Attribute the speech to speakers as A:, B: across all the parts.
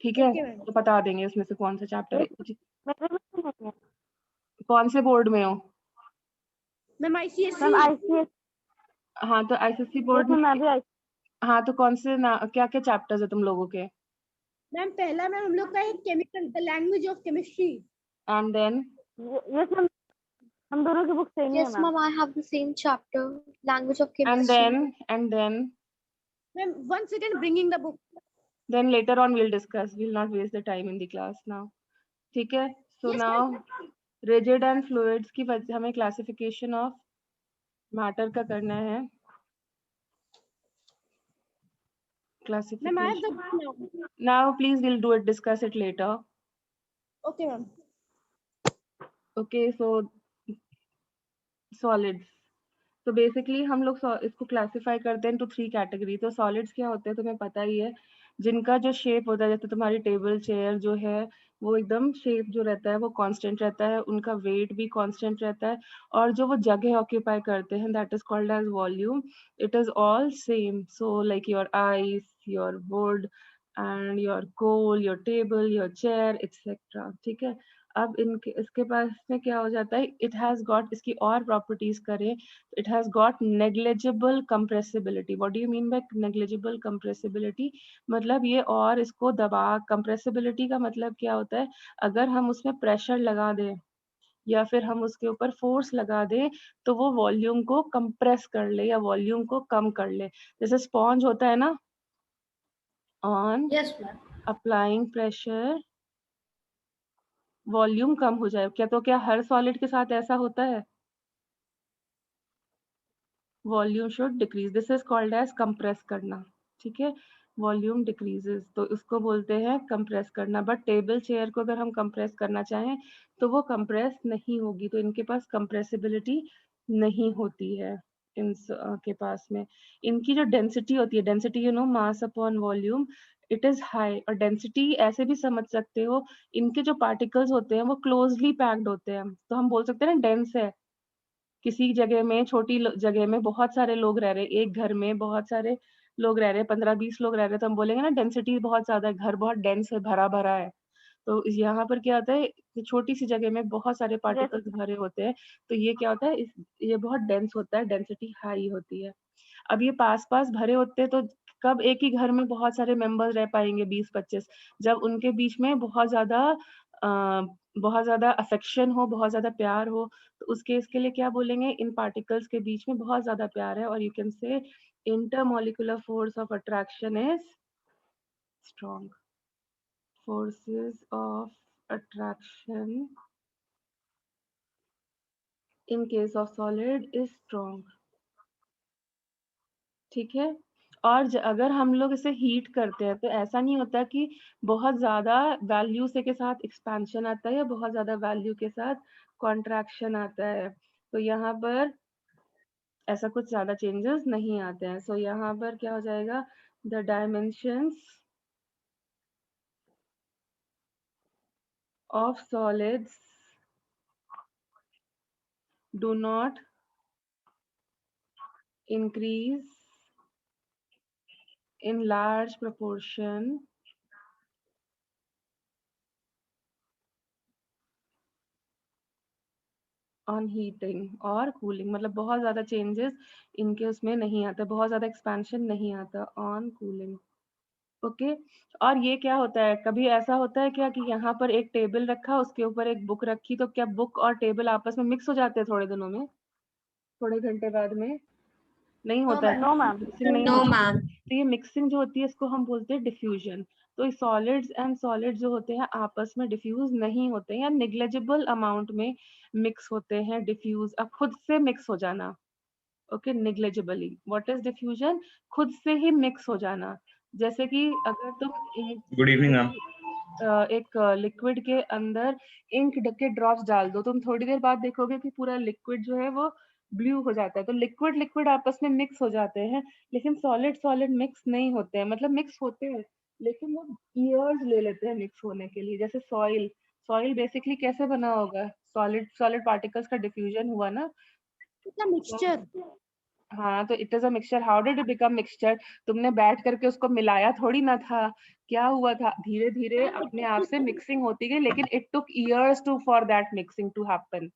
A: ठीक है,
B: Okay, ma'am.
A: तो बता देंगे उसमें से कौन सा चैप्टर है।
C: मैम
A: कौन से बोर्ड में हो?
B: Ma'am, ICSE.
C: ICS
A: हाँ, तो ICSE बोर्ड में,
C: मैं भी
A: हाँ, तो कौन से क्या क्या चैप्टर्स है तुम लोगों के?
B: मैम पहला मैम हम लोग का एक chemical, the language of chemistry.
A: And then?
C: Yes ma'am, हम दोनों की बुक सेम ही है
D: Yes,
C: ma'am.
D: ma'am, I have the same chapter, language of
A: and
D: chemistry.
A: Then
B: Ma'am, one second, bringing the book.
A: then later on we'll discuss, we'll not waste the time in the class now. ठीक है, so
B: Yes,
A: now
B: ma'am.
A: rigid and fluids की वजह हमें classification of matter का करना है।
B: Ma'am, I have the
A: classification
B: book now.
A: now, please we'll do it, discuss it later.
B: Okay, ma'am.
A: Okay, so solids, तो basically हम लोग इसको क्लासिफाई करते हैं इनटू 3 कैटेगरी। तो सॉलिड्स क्या होते हैं तुम्हें पता ही है, जिनका जो शेप होता है, जैसे तुम्हारी टेबल चेयर जो है वो एकदम शेप जो रहता है वो कांस्टेंट रहता है, उनका वेट भी कांस्टेंट रहता है, और जो वो जगह ऑक्यूपाई करते हैं that is called as volume. It is all same, so like your ice, your wood and your coal, your table, your chair etcetera. ठीक है, अब इनके इसके पास में क्या हो जाता है, इट हैज गॉट, इसकी और प्रॉपर्टीज करें, it has got negligible compressibility. What do you mean by negligible compressibility? मतलब ये और इसको दबा, compressibility का मतलब क्या होता है, अगर हम उसमें प्रेशर लगा दें या फिर हम उसके ऊपर फोर्स लगा दें तो वो वॉल्यूम को कंप्रेस कर ले या वॉल्यूम को कम कर ले। जैसे स्पॉन्ज होता है ना, on
D: Yes, ma'am.
A: Applying pressure volume कम हो जाए, क्या तो क्या हर सॉलिड के साथ ऐसा होता है? Volume should decrease, this is called as compress करना। ठीक है, वॉल्यूम डिक्रीजेस तो उसको बोलते हैं कंप्रेस करना। बट टेबल चेयर को अगर हम कंप्रेस करना चाहें तो वो कंप्रेस नहीं होगी, तो इनके पास कंप्रेसिबिलिटी नहीं होती है इन के पास में। इनकी जो डेंसिटी होती है, density you know mass upon volume, it is high. और डेंसिटी ऐसे भी समझ सकते हो, इनके जो पार्टिकल्स होते हैं वो क्लोजली पैक्ड होते हैं, तो हम बोल सकते हैं ना डेंस है। किसी जगह में, छोटी जगह में बहुत सारे लोग रह रहे हैं, एक घर में बहुत सारे लोग रह रहे हैं, 15-20 लोग रह रहे हैं, तो हम बोलेंगे ना डेंसिटी बहुत ज्यादा है, घर बहुत डेंस है, भरा भरा है। तो यहाँ पर क्या होता है, छोटी सी जगह में बहुत सारे पार्टिकल्स भरे होते हैं, तो ये क्या होता है, ये बहुत डेंस होता है, डेंसिटी हाई होती है। अब ये पास पास भरे होते हैं, तो कब एक ही घर में बहुत सारे मेंबर्स रह पाएंगे, 20-25, जब उनके बीच में बहुत ज्यादा अफेक्शन हो, बहुत ज्यादा प्यार हो, तो उस केस के लिए क्या बोलेंगे, इन पार्टिकल्स के बीच में बहुत ज्यादा प्यार है, और यू कैन से intermolecular force of attraction is strong. forces of attraction in case of solid is strong। ठीक है, और अगर हम लोग इसे हीट करते हैं तो ऐसा नहीं होता कि बहुत ज्यादा वैल्यू से के साथ एक्सपेंशन आता है या बहुत ज्यादा वैल्यू के साथ कॉन्ट्रैक्शन आता है, तो यहाँ पर ऐसा कुछ ज्यादा चेंजेस नहीं आते हैं। सो यहाँ पर क्या हो जाएगा, the dimensions of solids do not increase in large proportion on heating और cooling। मतलब बहुत ज्यादा चेंजेस इनके उसमें नहीं आता, बहुत ज्यादा एक्सपेंशन नहीं आता ऑन कूलिंग। ओके, और ये क्या होता है, कभी ऐसा होता है क्या कि यहाँ पर एक टेबल रखा, उसके ऊपर एक बुक रखी, तो क्या बुक और टेबल आपस में मिक्स हो जाते हैं थोड़े दिनों में, थोड़े घंटे बाद में? नहीं होता है,
C: नो मैम।
A: मिक्सिंग नहीं
D: No,
A: होती है।
D: ma'am.
A: तो ये मिक्सिंग जो होती है इसको हम बोलते हैं डिफ्यूजन। तो सॉलिड्स एंड सॉलिड जो होते हैं आपस में डिफ्यूज नहीं होते हैं, या निग्लेजिबल अमाउंट में मिक्स होते हैं। डिफ्यूज अब खुद से मिक्स हो जाना, okay, negligibly. What is diffusion? खुद से ही मिक्स हो जाना। जैसे कि अगर तुम
E: गुड इवनिंग मैम।
A: एक लिक्विड के अंदर इंक के ड्रॉप्स डाल दो, तुम थोड़ी देर बाद देखोगे कि पूरा लिक्विड जो है वो ब्लू हो जाता है। तो लिक्विड लिक्विड आपस में मिक्स हो जाते हैं, लेकिन सॉलिड सॉलिड मिक्स नहीं होते हैं। मतलब मिक्स होते हैं लेकिन वो ईयर्स ले लेते हैं मिक्स होने के लिए। जैसे सॉइल, सॉइल बेसिकली कैसे बना होगा, सॉलिड सॉलिड पार्टिकल्स का डिफ्यूजन हुआ ना।
B: It's a mixture.
A: हाँ, तो it is a mixture. How did it become mixture? तुमने बैठ करके उसको मिलाया थोड़ी ना था. क्या हुआ था? धीरे धीरे अपने आप से मिक्सिंग होती गई, लेकिन it took years to for that mixing to happen.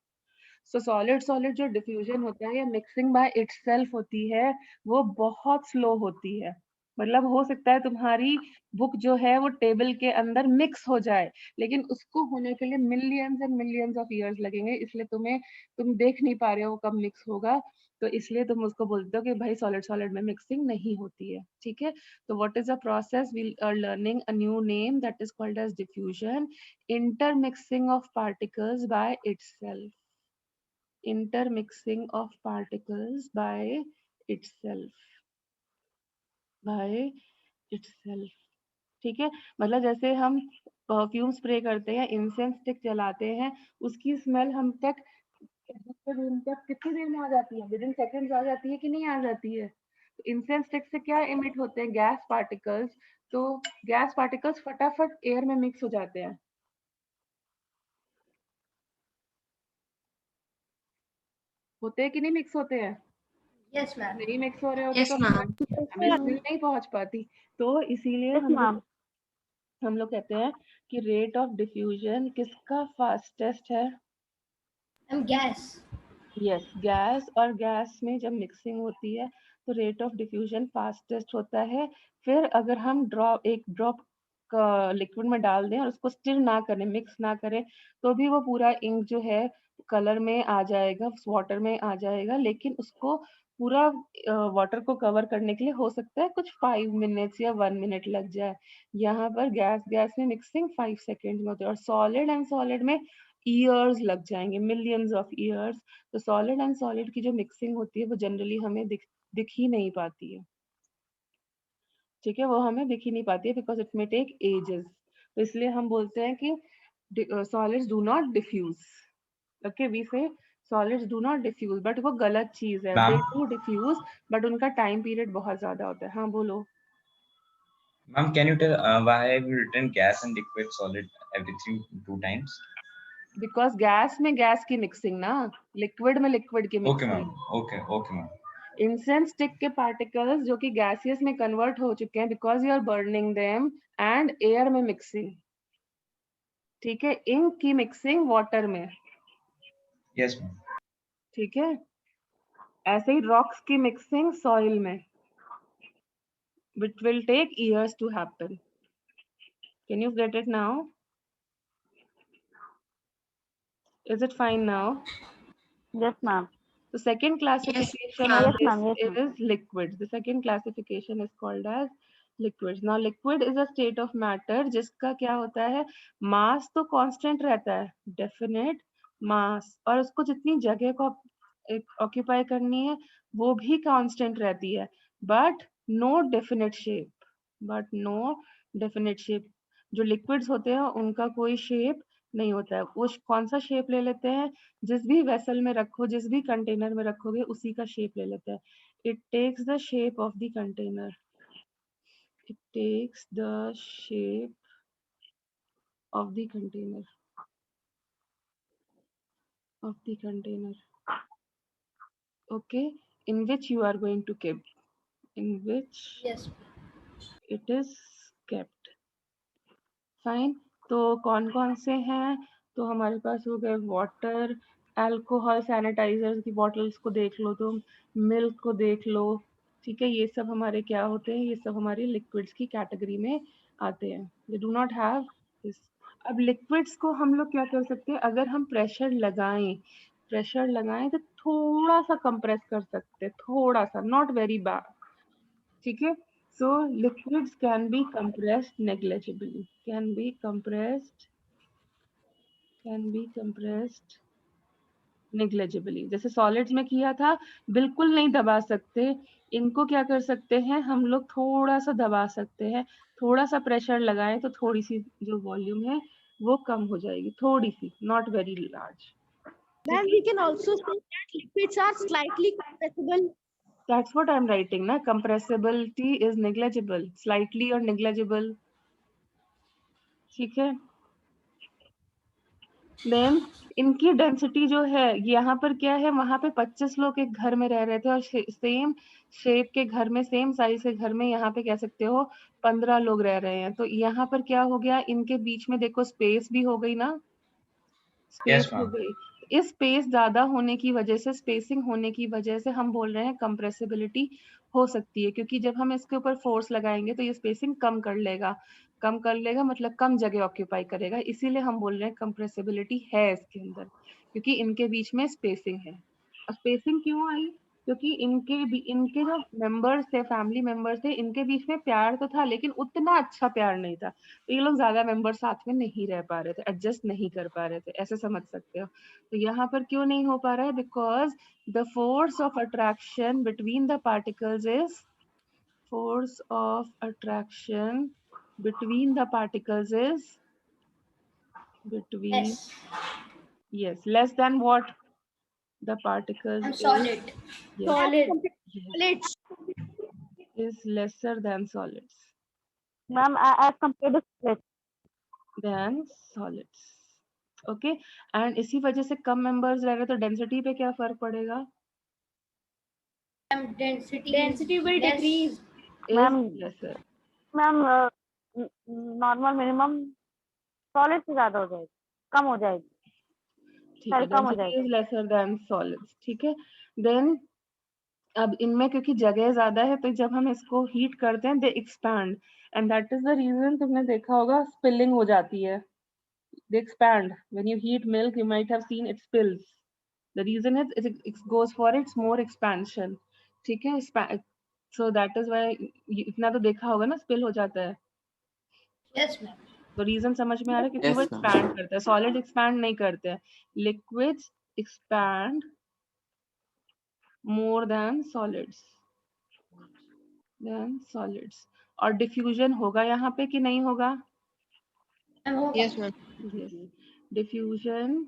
A: So solid solid जो डिफ्यूजन होता है या मिक्सिंग बाय इटसेल्फ होती है, वो बहुत स्लो होती है. मतलब हो सकता है तुम्हारी बुक जो है वो टेबल के अंदर मिक्स हो जाए, लेकिन उसको होने के लिए millions and millions of years लगेंगे. इसलिए तुम देख नहीं पा रहे हो कब मिक्स होगा. तो इसलिए तुम उसको बोलते हो कि भाई सॉलिड सॉलिड में मिक्सिंग नहीं होती है. ठीक है. तो what is the process? We are learning a new name that is called as diffusion. Intermixing of particles by itself. Intermixing of particles by itself. ठीक है. मतलब जैसे हम परफ्यूम स्प्रे करते हैं, इंसेंस स्टिक जलाते हैं, उसकी स्मेल हम तक दूसरे रूम तक कितनी देर में आ जाती है? विद इन सेकेंड्स आ जाती है कि नहीं आ जाती है? इंसेंस स्टिक से क्या इमिट होते हैं? Gas particles. तो गैस पार्टिकल्स फटाफट एयर में मिक्स हो जाते हैं. होते हैं कि नहीं मिक्स होते हैं?
B: Yes ma'am.
A: नहीं मिक्स हो रहे होते
D: Yes,
A: तो
D: ma'am.
A: हमें स्मेल नहीं पहुंच पाती. तो इसीलिए
C: यस मैम.
A: हम लोग कहते हैं कि रेट ऑफ डिफ्यूजन किसका फास्टेस्ट है?
B: गैस.
A: Yes, gas. और गैस में जब मिक्सिंग होती है तो रेट ऑफ डिफ्यूजन फास्टेस्ट होता है. फिर अगर हम एक ड्रॉप लिक्विड में डाल दें और उसको स्टिर ना करें, मिक्स ना करें, तो भी वो पूरा इंक जो है कलर में आ जाएगा, वाटर में आ जाएगा. लेकिन उसको पूरा वाटर को कवर करने के लिए हो सकता है कुछ 5 मिनट्स या 1 मिनट लग जाए. यहाँ पर गैस गैस में मिक्सिंग 5 सेकेंड में होती है, और सॉलिड एंड सॉलिड में ईयर्स लग जाएंगे, मिलियंस ऑफ ईयर्स. तो सॉलिड एंड सॉलिड की जो मिक्सिंग होती है वो जनरली हमें दिख ही नहीं पाती है. ठीक है, वो हमें दिख ही नहीं पाती है because it may take ages. तो इसलिए हम बोलते हैं कि solids do not diffuse. Okay, we say solids do not diffuse, but वो गलत चीज है. They
E: ma'am
A: do diffuse, but उनका टाइम पीरियड बहुत ज्यादा होता है. हाँ बोलो.
E: Ma'am can you tell why have you written gas and liquid solid everything two times?
A: Because gas में गैस की मिक्सिंग ना, लिक्विड में लिक्विड की
E: okay ma'am.
A: Mixing.
E: Okay okay ma'am.
A: Incense stick के पार्टिकल्स जो कि गैसियस में convert हो चुके हैं because you are burning them, and air में मिक्सिंग. ठीक है. इंक की मिक्सिंग वाटर में.
E: Yes ma'am.
A: ठीक है. ऐसे ही रॉक्स की मिक्सिंग सॉइल में. It will take years to happen. Can you get it now? Is it fine now?
C: Yes ma'am.
A: The second classification
D: ma'am.
A: of
C: Yes,
A: this
C: ma'am. Yes, ma'am.
A: is liquids. The second classification is called as liquids. Now liquid is a state of matter जिसका क्या होता है, mass तो constant रहता है, definite mass, और उसको जितनी जगह को ऑक्यूपाई करनी है वो भी कांस्टेंट रहती है. But no definite shape. जो लिक्विड्स होते हैं उनका कोई शेप नहीं होता है. वो कौन सा शेप ले लेते हैं? जिस भी वेसल में रखो, जिस भी कंटेनर में रखोगे उसी का शेप ले लेते हैं. It takes the shape of the container. It takes the shape of the container. Okay, in which you are going to keep, in which
B: yes.
A: it is kept. Fine. तो कौन कौन से हैं? तो हमारे पास हो गए वाटर, अल्कोहल, सैनिटाइजर्स की बॉटल्स को देख लो तुम, मिल्क को देख लो. ठीक है, ये सब हमारे क्या होते हैं? ये सब हमारी लिक्विड्स की कैटेगरी में आते हैं. They do not have this. अब लिक्विड्स को हम लोग क्या कर सकते हैं? अगर हम प्रेशर लगाएं तो थोड़ा सा कंप्रेस कर सकते हैं, थोड़ा सा, नॉट वेरी बैड. ठीक है. So liquids can be compressed negligibly. जैसे सॉलिड्स में किया था, बिल्कुल नहीं दबा सकते. इनको क्या कर सकते हैं हम लोग? थोड़ा सा दबा सकते हैं. थोड़ा सा प्रेशर लगाएं तो थोड़ी सी जो वॉल्यूम है वो कम हो जाएगी, थोड़ी सी, not very large.
B: Then we can also say that liquids are slightly compressible.
A: That's what I'm writing ना. Compressibility is negligible, slightly or negligible. ठीक है. Then इनकी डेंसिटी जो है यहाँ पर क्या है, वहां पे 25 लोग एक घर में रह रहे थे और सेम शेप के घर में, सेम साइज के घर में यहाँ पे कह सकते हो 15 लोग रह रहे हैं। तो यहाँ पर क्या हो गया, इनके बीच में देखो स्पेस भी हो गई ना, स्पेस
E: Yes,
A: हो
E: ma'am.
A: गई। इस स्पेस ज्यादा होने की वजह से, स्पेसिंग होने की वजह से हम बोल रहे हैं कंप्रेसिबिलिटी हो सकती है, क्योंकि जब हम इसके ऊपर फोर्स लगाएंगे तो ये स्पेसिंग कम कर लेगा। कम कर लेगा मतलब कम जगह ऑक्यूपाई करेगा, इसीलिए हम बोल रहे हैं कंप्रेसिबिलिटी है इसके अंदर, क्योंकि इनके बीच में स्पेसिंग है। और स्पेसिंग क्यों आई, क्योंकि इनके जो मेंबर्स थे, फैमिली मेंबर्स थे, इनके बीच में प्यार तो था लेकिन उतना अच्छा प्यार नहीं था। तो ये लोग ज्यादा मेंबर साथ में नहीं रह पा रहे थे, एडजस्ट नहीं कर पा रहे थे, ऐसे समझ सकते हो। तो यहाँ पर क्यों नहीं हो पा रहा है, because the force of attraction between the particles is, force of attraction between the particles is between,
F: Yes.
A: yes, less than what the particles
F: I'm
A: is,
F: solid.
A: yes,
B: Solid.
A: yes, is lesser than solids,
C: ma'am as compared to split.
A: than solids, okay। and इसी वजह से कम members रह रहे, तो density पे क्या फर्क पड़ेगा,
F: Density
B: will
F: less.
B: decrease.
A: is
C: ma'am
A: lesser,
C: ma'am normal minimum solid से ज्यादा हो जाएगी, कम हो जाएगी,
A: ठीक है,
C: कम हो
A: density
C: जाएगी।
A: is lesser than solids, ठीक है। then अब इनमें क्योंकि जगह ज्यादा है, तो जब हम इसको हीट करते हैं, they expand, and that is the reason तुमने देखा होगा स्पिलिंग हो जाती है, they expand when you heat milk, you might have seen it spills, the reason is it goes for its more expansion, ठीक है। सो दैट इज व्हाई इतना तो देखा होगा ना, स्पिल हो जाता है।
F: Yes, ma'am.
A: तो रीजन समझ में आ रहा है, क्योंकि वो
G: Yes, ma'am.
A: एक्सपैंड करता है, सॉलिड एक्सपैंड नहीं करते हैं, liquids expand more than solids, और डिफ्यूजन होगा यहाँ पे कि नहीं होगा,
F: Yes, ma'am.
A: yes, diffusion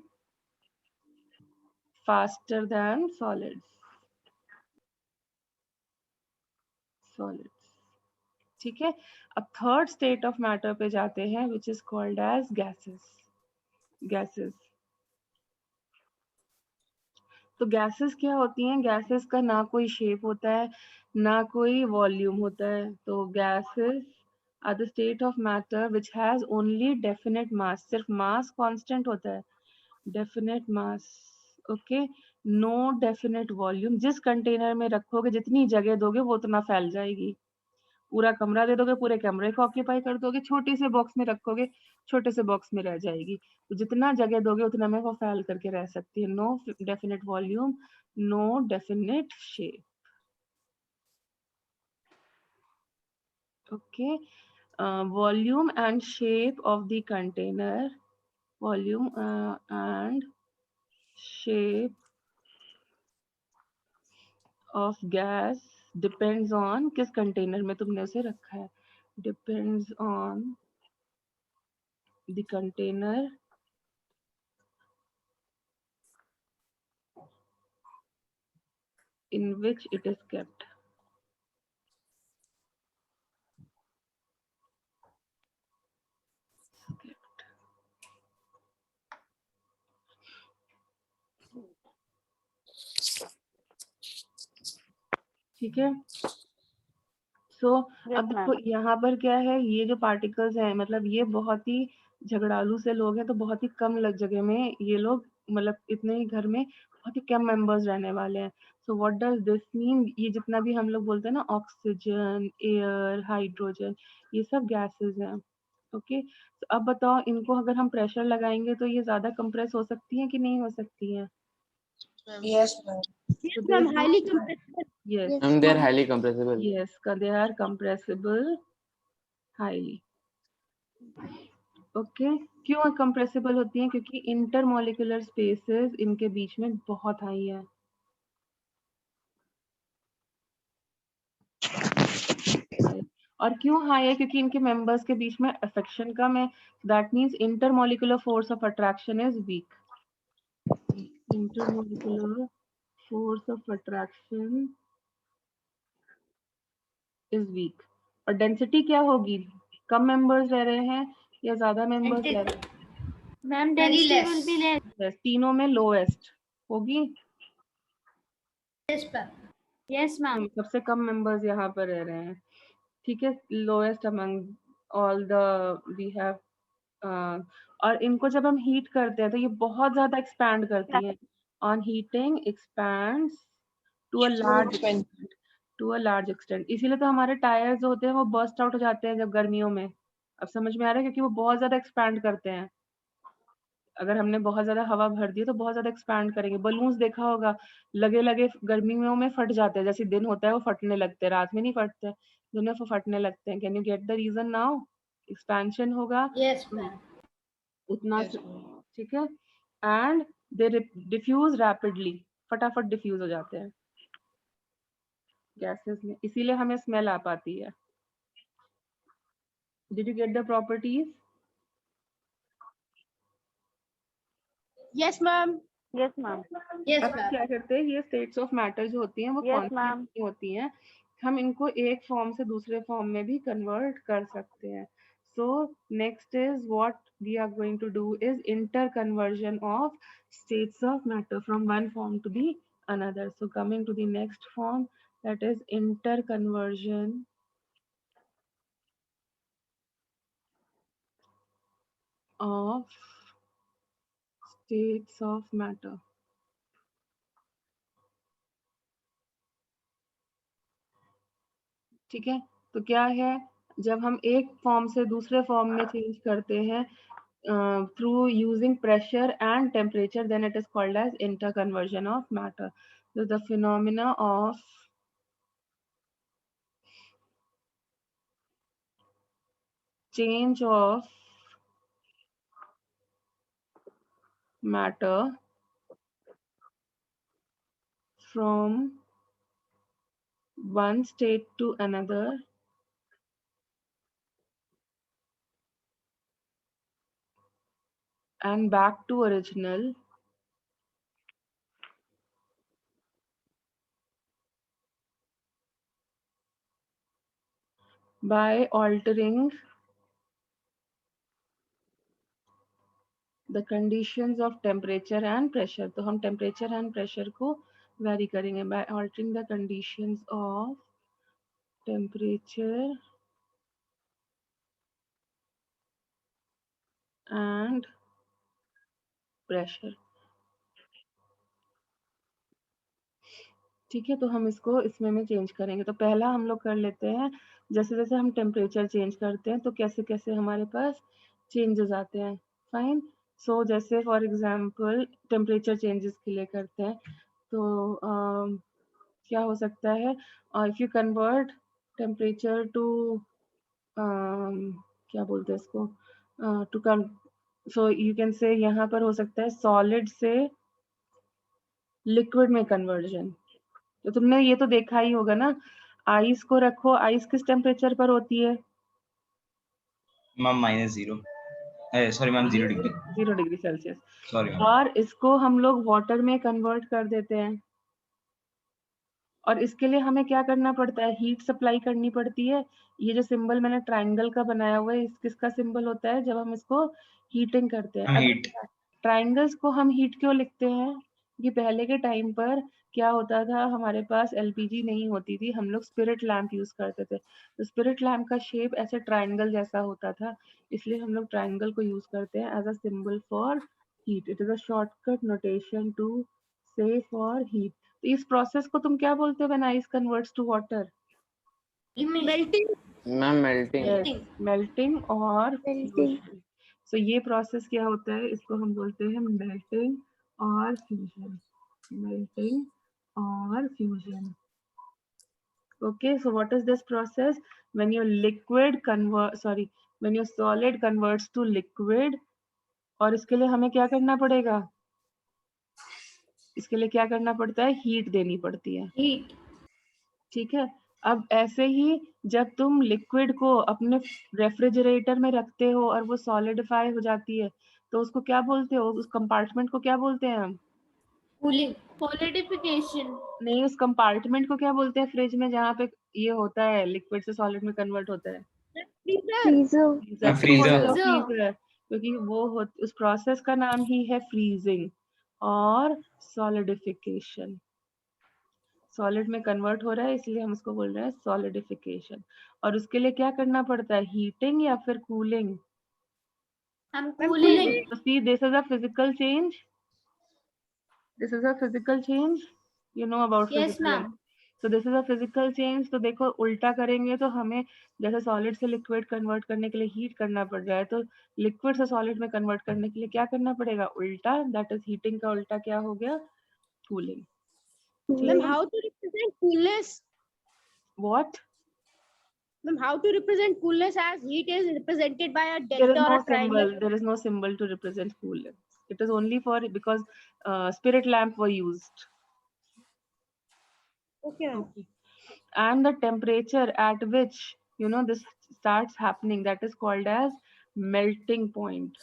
A: faster than solids, ठीक है। अब थर्ड स्टेट ऑफ मैटर पे जाते हैं, which is called as gases। तो गैसेस क्या होती हैं, गैसेस का ना कोई शेप होता है, ना कोई वॉल्यूम होता है। तो gases are the state of matter which has only definite mass, सिर्फ मास कांस्टेंट होता है, definite mass, okay, no definite volume. जिस कंटेनर में रखोगे, जितनी जगह दोगे वो उतना फैल जाएगी। पूरा कमरा दे दोगे, पूरे कमरे को ऑक्यूपाई कर दोगे, छोटे से बॉक्स में रखोगे, छोटे से बॉक्स में रह जाएगी। तो जितना जगह दोगे उतना में वो फैल करके रह सकती है। No definite volume, no definite shape, okay. volume and shape of the container, volume and shape of gas depends on किस कंटेनर में तुमने उसे रखा है, depends on the container in which it is kept, ठीक है। सो अब देखो यहाँ पर क्या है, ये जो पार्टिकल्स हैं, मतलब ये बहुत ही झगड़ालू से लोग हैं, तो बहुत ही कम जगह में ये लोग, मतलब इतने ही घर में बहुत ही कम मेंबर्स रहने वाले हैं। So what does this mean, ये जितना भी हम लोग बोलते हैं ना, ऑक्सीजन, एयर, हाइड्रोजन, ये सब गैसेस हैं, ओके। तो अब बताओ, इनको अगर हम प्रेशर लगाएंगे तो ये ज्यादा कंप्रेस हो सकती हैं कि नहीं हो सकती हैं?
G: Yes, ma'am.
B: Yes, ma'am. Highly compressible.
A: Yes,
G: Ma'am, they're highly compressible.
A: yes, they are compressible highly, okay. क्यों कंप्रेसिबल होती हैं? क्योंकि इंटरमॉलिक्यूलर स्पेसेस इनके बीच में बहुत हाई है, और क्यों हाई है? क्योंकि इनके मेंबर्स के बीच में अफेक्शन कम है, that means intermolecular force of attraction is weak, intermolecular force of attraction is weak. और डेंसिटी क्या होगी? कम मेंबर्स रह रहे हैं या ज्यादा मेंबर्स रह रहे हैं?
B: Ma'am,
F: Very
B: density
F: less.
B: will be less.
A: Yes, तीनों में लोएस्ट होगी।
F: Yes, ma'am.
B: Yes, ma'am.
A: सबसे कम मेंबर्स यहाँ पर रह रहे हैं, ठीक है, lowest among all the we have. और इनको जब हम हीट करते हैं तो ये बहुत ज्यादा एक्सपैंड करती हैं। On heating expands to a large extent. इसीलिए तो हमारे टायर्स जो होते हैं वो बर्स्ट आउट हो जाते हैं जब गर्मियों में। अब समझ में आ रहा है, क्योंकि वो बहुत ज्यादा एक्सपैंड करते हैं। अगर हमने बहुत ज्यादा हवा भर दी तो बहुत ज्यादा एक्सपैंड करेंगे। बलून्स देखा होगा, लगे लगे गर्मियों में फट जाते हैं, जैसे दिन होता है वो फटने लगते हैं, रात में नहीं फटते, दिन में वो फटने लगते हैं। Can you get the reason now? Expansion होगा
F: Yes, ma'am.
A: उतना, ठीक है, एंड दे डिफ्यूज रैपिडली, फटाफट डिफ्यूज हो जाते हैं गैसेस में, इसीलिए हमें स्मेल आ पाती है। Did you get the properties?
B: Yes, ma'am.
C: Yes, ma'am.
F: Yes,
A: अब
F: ma'am.
A: क्या करते हैं, ये स्टेट्स ऑफ मैटर जो होती हैं वो
C: Yes,
A: कॉन्स्टेंट
C: ma'am.
A: नहीं होती हैं, हम इनको एक फॉर्म से दूसरे फॉर्म में भी कन्वर्ट कर सकते हैं। So next is what we are going to do is inter conversion of states of matter from one form to the another. So coming to the next form, that is interconversion of states of matter। ठीक है, तो क्या है, जब हम एक form से दूसरे फॉर्म में चेंज करते हैं through using pressure and temperature, then it is called as interconversion of matter. So the phenomena of change of matter from one state to another and back to original by altering the conditions of temperature and pressure। तो हम temperature and pressure को vary करेंगे by altering the conditions of temperature and pressure। ठीक है, तो हम इसको इसमें में चेंज करेंगे। तो पहला हम लोग कर लेते हैं, जैसे जैसे हम टेम्परेचर चेंज करते हैं तो कैसे कैसे हमारे पास चेंजेस आते हैं। फाइन, सो जैसे फॉर एग्जांपल टेम्परेचर चेंजेस के लिए करते हैं, तो क्या हो सकता है, if you convert temperature to क्या बोलते हैं इसको, to come, so you can say यहाँ पर हो सकता है सॉलिड से लिक्विड में कन्वर्जन। तो तुमने ये तो देखा ही होगा ना, आइस को रखो, आइस किस टेम्परेचर पर होती है?
E: Ma'am -0, sorry ma'am 0 degree,
A: 0 degree Celsius.
E: Sorry ma'am.
A: और इसको हम लोग वाटर में कन्वर्ट कर देते हैं, और इसके लिए हमें क्या करना पड़ता है, हीट सप्लाई करनी पड़ती है। ये जो सिंबल मैंने ट्राइंगल का बनाया हुआ है, किसका सिंबल होता है जब हम इसको हीटिंग करते हैं?
E: हीट।
A: ट्राइंगल्स को हम हीट क्यों लिखते हैं कि पहले के टाइम पर क्या होता था, हमारे पास एलपीजी नहीं होती थी, हम लोग स्पिरिट लैंप यूज करते थे, तो स्पिरिट लैंप का शेप ऐसे ट्राइंगल जैसा होता था, इसलिए हम लोग ट्राइंगल को यूज करते हैं as a symbol for heat. It is a shortcut notation to say for heat. तो इस प्रोसेस को तुम क्या बोलते हो when ice converts to water?
B: Melting.
G: Ma'am melting.
F: Melting.
A: Melting और
D: Melting.
A: सो ये प्रोसेस क्या होता है, इसको हम बोलते हैं मेल्टिंग और फ्यूजन। मेल्टिंग और fusion. Okay, so what is this process? When your when your solid converts to liquid, और इसके लिए हमें क्या करना पड़ेगा, इसके लिए क्या करना पड़ता है, हीट देनी पड़ती है।
F: Heat.
A: ठीक है, अब ऐसे ही जब तुम लिक्विड को अपने रेफ्रिजरेटर में रखते हो और वो सॉलिडिफाई हो जाती है, तो उसको क्या बोलते हो, उस कंपार्टमेंट को क्या बोलते हैं हम?
F: Cooling.
B: Solidification.
A: नहीं, उस कंपार्टमेंट को क्या बोलते हैं फ्रिज में जहाँ पे ये होता है, लिक्विड से सॉलिड में कन्वर्ट होता है?
B: Freezer.
D: Freezer.
A: Freezer.
E: Freezer.
A: Freezer. क्योंकि उस प्रोसेस का नाम ही है फ्रीजिंग और सॉलिडिफिकेशन। सॉलिड में कन्वर्ट हो रहा है इसलिए हम उसको बोल रहे हैं सॉलिडिफिकेशन। और उसके लिए क्या करना पड़ता है, हीटिंग या फिर cooling?
F: I'm cooling.
A: So see, this is a physical change. This is a physical change. You know about
F: Yes,
A: physical.
F: ma'am.
A: So this is a physical change. तो देखो उल्टा करेंगे तो हमें जैसे सॉलिड से लिक्विड कन्वर्ट करने के लिए हीट करना पड़ रहा है, तो लिक्विड से सॉलिड में कन्वर्ट करने के लिए क्या करना पड़ेगा, उल्टा। दैट इज हीटिंग का उल्टा क्या हो गया, cooling.
B: Ma'am, how to represent coolness?
A: What?
B: Ma'am, how to represent coolness as heat is represented by a
A: There is
B: delta or
A: no
B: a triangle?
A: symbol. There is no symbol to represent coolness. It is only for because spirit lamp were used.
B: Okay, ma'am.
A: Okay. And the temperature at which this starts happening, that is called as melting point.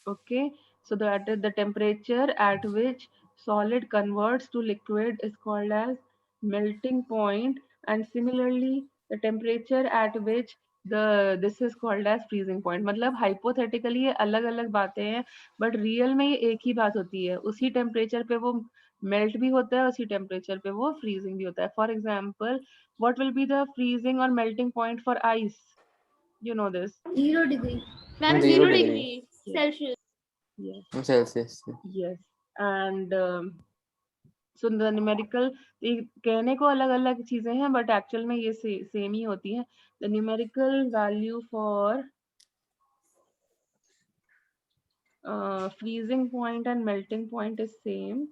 A: Okay, so the temperature at which solid converts to liquid is called as melting point, and similarly the temperature at which this is called as freezing point. मतलब hypothetically ये अलग अलग बातें हैं, but real में ये एक ही बात होती है। उसी temperature पे वो melt भी होता है, उसी temperature पे वो freezing भी होता है। For example, what will be the freezing or melting point for ice? You know this.
F: 0 degree.
B: Ma'am,
G: 0
B: 0
G: degree.
B: degree Celsius.
A: Yes.
G: Celsius.
A: Yes. And so the numerical, ये कहने को अलग अलग चीजें हैं बट एक्चुअल में ये सेम ही होती हैं। The numerical value for freezing point and melting point is same.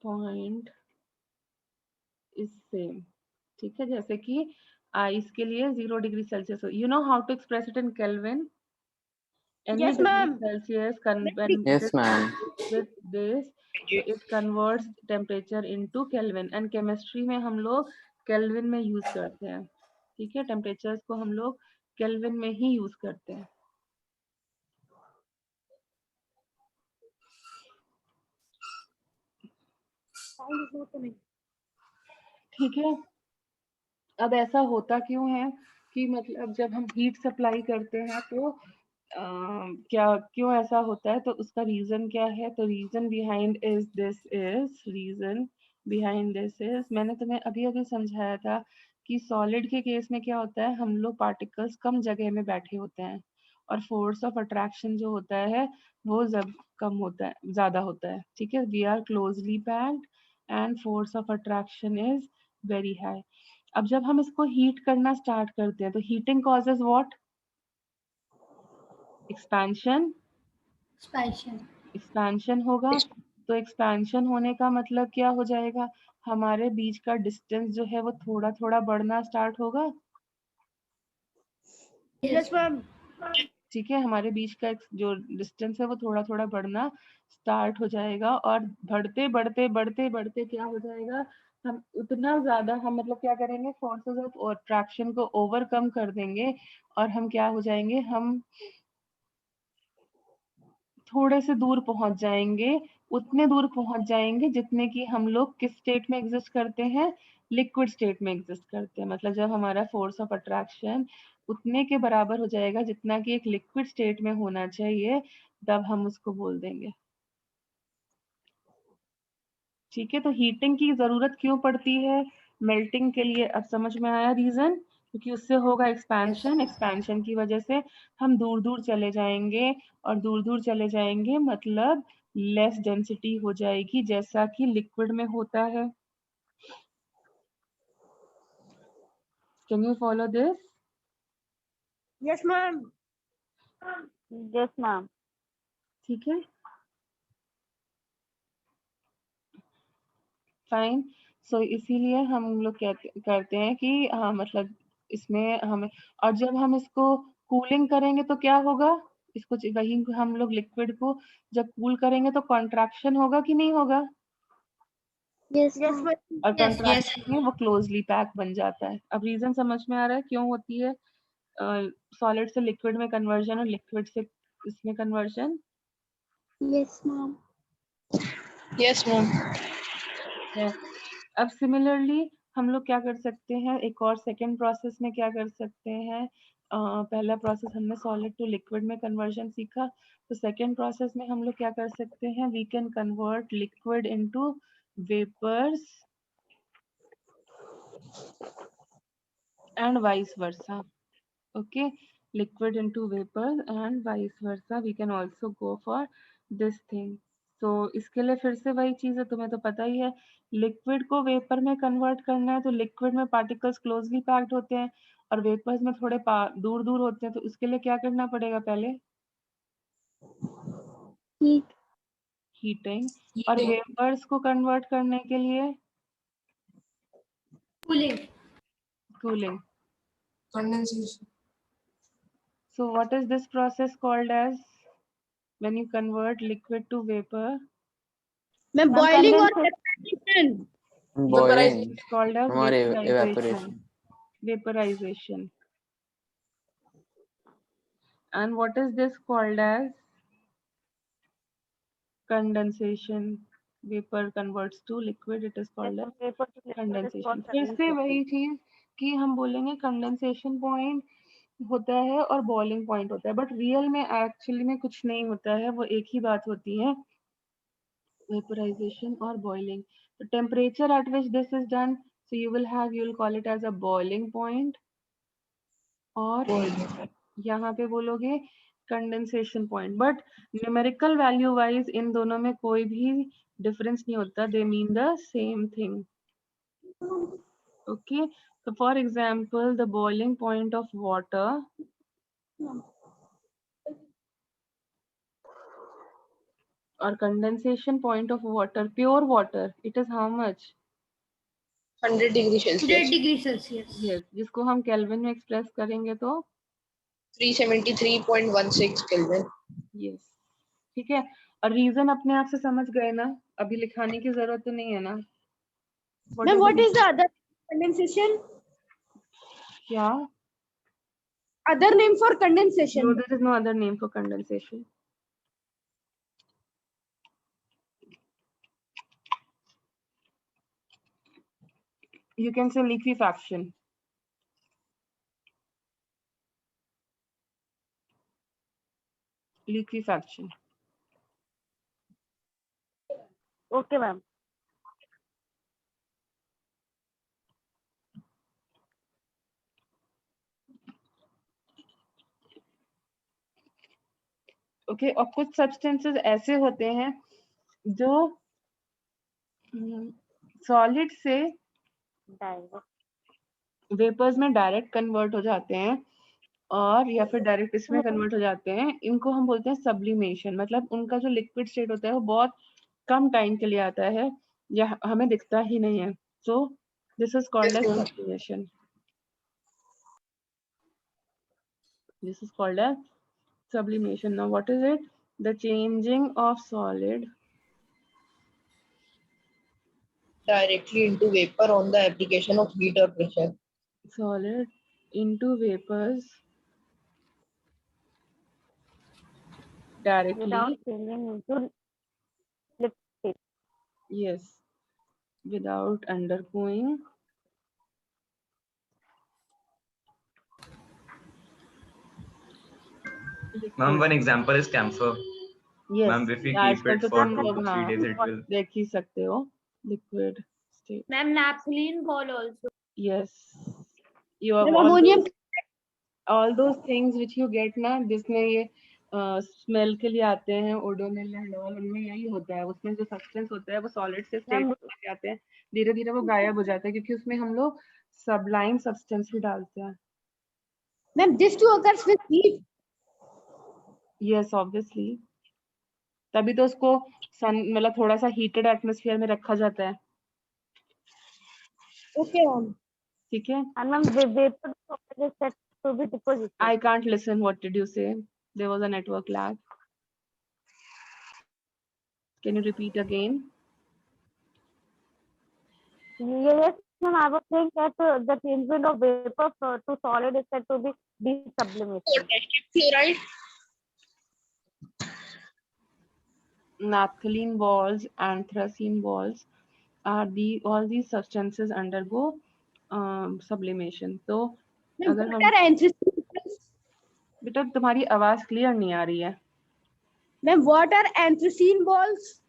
A: Point is same. ठीक है, जैसे कि आइस के लिए 0 डिग्री सेल्सियस हो। You know how to express it in Kelvin? Any
B: Yes,
A: degree
B: ma'am.
A: Celsius when
G: Yes,
A: it is
G: ma'am.
A: with this, so it converts temperature into Kelvin, and chemistry में हम लोग Kelvin में use करते हैं। ठीक है, temperatures को हम लोग Kelvin में ही यूज करते हैं। ठीक है, अब ऐसा होता क्यों है कि मतलब जब हम हीट सप्लाई करते हैं तो क्या क्यों ऐसा होता है, तो उसका रीजन क्या है, तो रीजन बिहाइंड दिस इज मैंने तुम्हें अभी अभी समझाया था कि सॉलिड के केस में क्या होता है, हम लोग पार्टिकल्स कम जगह में बैठे होते हैं और फोर्स ऑफ अट्रैक्शन जो होता है वो जब कम होता है, ज्यादा होता है। ठीक है, we are closely packed and force of attraction is very high. अब जब हम इसको हीट करना स्टार्ट करते हैं तो heating causes what, expansion. Expansion होगा, तो एक्सपेंशन होने का मतलब क्या हो जाएगा, हमारे बीच का डिस्टेंस जो है वो थोड़ा थोड़ा बढ़ना स्टार्ट होगा।
B: Yes, ma'am.
A: ठीक है, हमारे बीच का जो डिस्टेंस है वो थोड़ा थोड़ा बढ़ना स्टार्ट हो जाएगा और बढ़ते बढ़ते बढ़ते बढ़ते क्या हो जाएगा, हम उतना ज्यादा हम मतलब क्या करेंगे, फोर्सेस ऑफ अट्रैक्शन को ओवरकम कर देंगे और हम क्या हो जाएंगे, हम थोड़े से दूर पहुंच जाएंगे, उतने दूर पहुंच जाएंगे जितने की हम लोग किस स्टेट में एग्जिस्ट करते हैं, लिक्विड स्टेट में एग्जिस्ट करते हैं। मतलब जब हमारा फोर्स ऑफ अट्रैक्शन उतने के बराबर हो जाएगा जितना कि एक लिक्विड स्टेट में होना चाहिए, तब हम उसको बोल देंगे। ठीक है, तो हीटिंग की जरूरत क्यों पड़ती है मेल्टिंग के लिए, अब समझ में आया रीजन, क्योंकि उससे होगा एक्सपेंशन, एक्सपेंशन की वजह से हम दूर दूर चले जाएंगे और दूर दूर चले जाएंगे मतलब लेस डेंसिटी हो जाएगी जैसा कि लिक्विड में होता है। Can you follow this?
B: Yes, ma'am.
C: Yes, ma'am.
A: ठीक है, फाइन। सो इसीलिए हम लोग करते हैं कि हाँ मतलब इसमें हमें, और जब हम इसको कूलिंग करेंगे तो क्या होगा, इसको वही हम लोग लिक्विड को जब कूल करेंगे तो कॉन्ट्रैक्शन होगा कि नहीं होगा,
D: Yes,
B: Yes,
D: ma'am.
B: ma'am.
A: और
F: Yes,
A: कॉन्ट्रैक्शन में वो क्लोजली पैक बन जाता है। अब रीजन समझ में आ रहा है क्यों होती है सॉलिड से लिक्विड में कन्वर्जन और लिक्विड से इसमें conversion.
D: Yes, ma'am.
G: Yes, ma'am.
A: है। अब सिमिलरली हम लोग क्या कर सकते हैं, एक और सेकेंड प्रोसेस में क्या कर सकते हैं, पहला प्रोसेस हमने सॉलिड टू लिक्विड में कन्वर्जन सीखा, तो सेकेंड प्रोसेस में हम लोग क्या कर सकते हैं, we can convert liquid into vapours and vice versa. Okay, liquid into vapor and vice versa. We can also go for this thing. So इसके लिए फिर से वही चीज है, तुम्हें तो पता ही है, लिक्विड को वेपर में कन्वर्ट करना है तो लिक्विड में पार्टिकल्स क्लोजली पैक्ड होते हैं और वेपर्स में थोड़े दूर दूर होते हैं, तो उसके लिए क्या करना पड़ेगा, पहले
D: Heat.
A: हीटिंग, और वेपर्स को कन्वर्ट करने के लिए
F: Cooling.
A: Cooling.
G: Condensation.
A: So what is this process called as when you convert liquid to vapor?
B: मैं
A: Ma'am,
B: boiling और
A: condensation.
B: evaporation.
G: Boiling.
A: It's called as
G: Or
A: vaporization.
G: evaporation.
A: Vaporization. And what is this called as? Condensation. Vapor converts to liquid. It is called as
C: Vapor to liquid is
A: condensation.
C: called
A: फिर से वही चीज कि हम बोलेंगे condensation point होता है और बॉइलिंग पॉइंट होता है, बट रियल में एक्चुअली में कुछ नहीं होता है, वो एक ही बात होती है, vaporization or boiling. The temperature at which this is done, so you will call it as a boiling point, और यहाँ पे बोलोगे condensation point, but numerical value wise इन दोनों में कोई भी डिफरेंस नहीं होता, they mean the same thing. Okay, so for example the boiling point of water or condensation point of water, pure water, it is how much?
G: 100 degrees Celsius.
F: 100 degrees Celsius.
A: Yes, जिसको हम kelvin में express करेंगे तो
G: 373.16 Kelvin.
A: Yes, ठीक है. और reason अपने आप से समझ गए ना, अभी लिखाने की जरूरत तो नहीं है ना.
B: Ma'am, what is the other condensation?
A: क्या?
B: Other name for condensation.
A: No, there is no other name for condensation. You can say liquefaction. Liquefaction.
C: Okay, ma'am.
A: Okay, और कुछ सब्सटेंसेस ऐसे होते हैं जो सॉलिड से वेपर्स में डायरेक्ट कन्वर्ट हो जाते हैं और या फिर डायरेक्ट इसमें कन्वर्ट हो जाते हैं, इनको हम बोलते हैं सब्लिमेशन. मतलब उनका जो लिक्विड स्टेट होता है वो बहुत कम टाइम के लिए आता है या हमें दिखता ही नहीं है. So this is called as sublimation. This is called as sublimation. Now what is it? The changing of solid
G: Directly into vapor on the application of heat or pressure.
A: solid into vapors directly.
C: Without changing into liquid.
A: Yes, without undergoing
E: Ma'am, one example is camphor.
A: yes.
E: Ma'am, if we keep
A: आजकल
E: it
A: तो
E: for
A: तुम
E: 2
A: लोग
E: to 3 days, it will.
A: देख ही सकते हो liquid state.
F: Ma'am, naphthalene ball also.
A: Yes, you have
B: Ma'am, ammonium.
A: all those things which you get ना, जिसमें ये स्मेल के लिए आते हैं, ओडोनिल एंड ऑल, उनमें यही होता है. उसमें जो सब्सटेंस होता है वो सॉलिड से स्टेट में जाते हैं, धीरे धीरे वो गायब हो जाता है क्योंकि उसमें हम लोग सबलाइन सब्सटेंस भी डालते हैं.
B: Ma'am, this too occurs with heat.
A: Yes, obviously, तभी तो उसको सन मतलब थोड़ा सा हीटेड एटमॉस्फेयर में रखा जाता है.
B: Okay, ma'am.
A: ठीक है.
C: And ma'am, the vapor is set to be deposited.
A: I can't listen. What did you say? There was a network lag. Can you repeat again?
C: Yes, ma'am. I was saying that the changement of vapor to solid is said to be desublimation.
G: Potassium chloride.
A: naphthalene balls, anthracene balls are all these substances undergo sublimation. तो अगर
B: What
A: हम
B: are anthracene balls?
A: बेटा तुम्हारी आवाज clear नहीं आ रही है.
B: Ma'am, what are anthracene balls?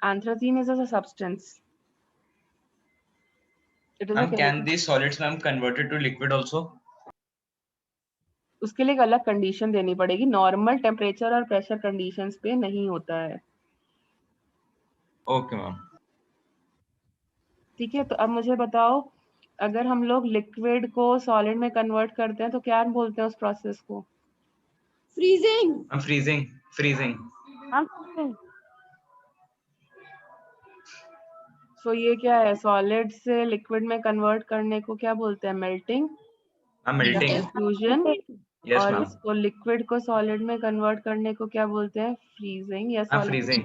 A: Anthracene is a substance. It is a
E: Ma'am, can
A: chemical.
E: these solids, ma'am, converted to liquid also?
A: उसके लिए एक अलग कंडीशन देनी पड़ेगी. नॉर्मल टेम्परेचर और प्रेशर कंडीशंस पे नहीं होता है.
E: Okay, ma'am.
A: ठीक है. तो अब मुझे बताओ, अगर हम लोग लिक्विड को सॉलिड में कन्वर्ट करते हैं तो क्या बोलते हैं उस प्रोसेस को?
B: Freezing.
E: I'm freezing. Freezing.
C: हम
A: सो ये क्या है? सॉलिड से लिक्विड में कन्वर्ट करने को क्या बोलते हैं? मेल्टिंग
E: I'm
A: या
E: melting.
A: फ्यूजन.
E: Yes,
A: और
E: ma'am.
A: इसको लिक्विड को सॉलिड में कन्वर्ट करने को क्या बोलते हैं? फ्रीजिंग या
E: I'm freezing.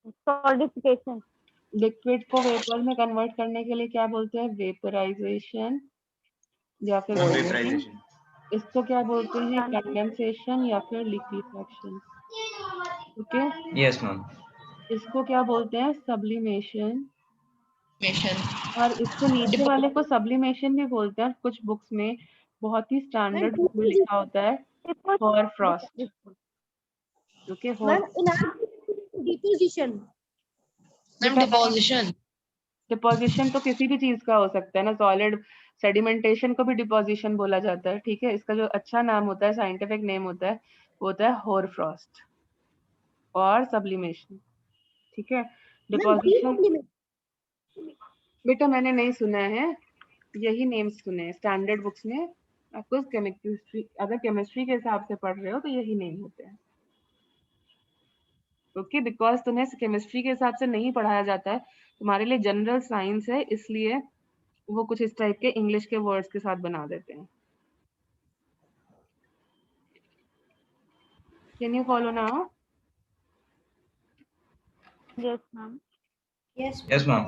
C: सॉलिडिफिकेशन
A: लिक्विड को वेपर में कन्वर्ट करने के लिए क्या बोलते हैं? वेपराइजेशन या फिर
E: Ma'am,
A: boiling.
E: vaporization.
A: इसको क्या बोलते हैं? कंडेंसेशन या फिर लिक्विफेक्शन. ओके.
E: Yes, ma'am.
A: इसको क्या बोलते हैं? सब्लिमेशन.
G: Mission.
A: और इसको नीचे वाले को सब्लिमेशन भी बोलते हैं. कुछ बुक्स में बहुत ही स्टैंडर्ड बुक में लिखा होता है होर Frost. Okay.
B: Ma'am, in our deposition.
G: Ma'am, deposition.
A: Deposition तो किसी भी चीज का हो सकता है ना. सॉलिड सेडिमेंटेशन को भी डिपोजिशन बोला जाता है. ठीक है. इसका जो अच्छा नाम होता है, साइंटिफिक नेम होता है, वो होता है होर फ्रॉस्ट और सब्लिमेशन. ठीक है. डिपोजिशन बेटा मैंने नहीं सुना है, यही नेम्स सुने हैं स्टैंडर्ड बुक्स में. आपको केमिस्ट्री, अगर केमिस्ट्री के हिसाब से पढ़ रहे हो तो यही नेम होते हैं. ओके. बिकॉज तुम्हें केमिस्ट्री के हिसाब से नहीं पढ़ाया जाता है, तुम्हारे लिए जनरल साइंस है, इसलिए वो कुछ इस टाइप के इंग्लिश के वर्ड्स के साथ बना देते हैं. Can you follow now?
C: Yes ma'am
F: Yes.
E: Yes, ma'am.